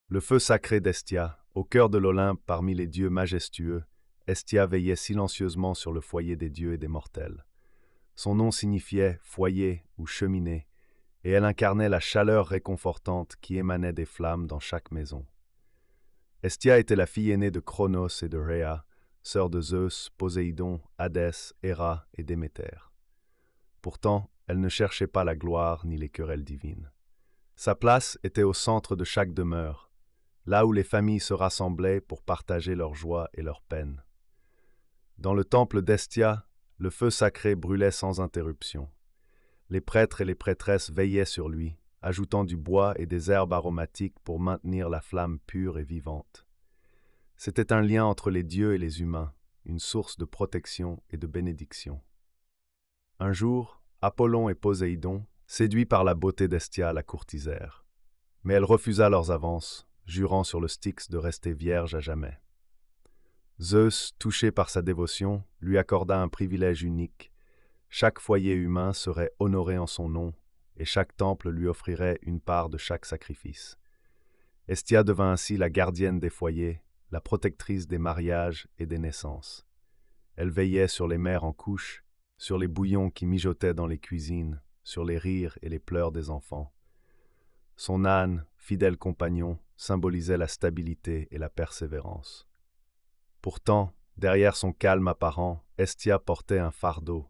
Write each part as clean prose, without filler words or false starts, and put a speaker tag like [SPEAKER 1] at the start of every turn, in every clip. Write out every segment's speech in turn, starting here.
[SPEAKER 1] Le feu sacré d'Estia, au cœur de l'Olympe parmi les dieux majestueux, Estia veillait silencieusement sur le foyer des dieux et des mortels. Son nom signifiait foyer ou cheminée, et elle incarnait la chaleur réconfortante qui émanait des flammes dans chaque maison. Estia était la fille aînée de Cronos et de Rhea, sœur de Zeus, Poséidon, Hadès, Héra et Déméter. Pourtant, elle ne cherchait pas la gloire ni les querelles divines. Sa place était au centre de chaque demeure, là où les familles se rassemblaient pour partager leur joie et leur peine. Dans le temple d'Estia, le feu sacré brûlait sans interruption. Les prêtres et les prêtresses veillaient sur lui, ajoutant du bois et des herbes aromatiques pour maintenir la flamme pure et vivante. C'était un lien entre les dieux et les humains, une source de protection et de bénédiction. Un jour, Apollon et Poséidon, séduits par la beauté d'Estia, la courtisèrent. Mais elle refusa leurs avances, jurant sur le Styx de rester vierge à jamais. Zeus, touché par sa dévotion, lui accorda un privilège unique. Chaque foyer humain serait honoré en son nom, et chaque temple lui offrirait une part de chaque sacrifice. Estia devint ainsi la gardienne des foyers, la protectrice des mariages et des naissances. Elle veillait sur les mères en couche, sur les bouillons qui mijotaient dans les cuisines, sur les rires et les pleurs des enfants. Son âne, fidèle compagnon, symbolisait la stabilité et la persévérance. Pourtant, derrière son calme apparent, Estia portait un fardeau.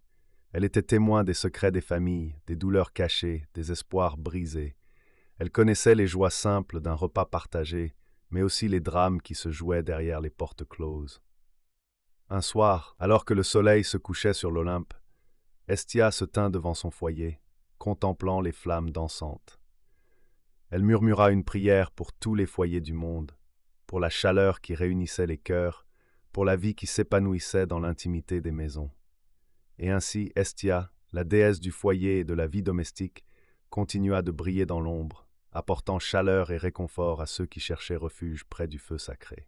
[SPEAKER 1] Elle était témoin des secrets des familles, des douleurs cachées, des espoirs brisés. Elle connaissait les joies simples d'un repas partagé, mais aussi les drames qui se jouaient derrière les portes closes. Un soir, alors que le soleil se couchait sur l'Olympe, Estia se tint devant son foyer, contemplant les flammes dansantes. Elle murmura une prière pour tous les foyers du monde, pour la chaleur qui réunissait les cœurs, pour la vie qui s'épanouissait dans l'intimité des maisons. Et ainsi Estia, la déesse du foyer et de la vie domestique, continua de briller dans l'ombre, apportant chaleur et réconfort à ceux qui cherchaient refuge près du feu sacré.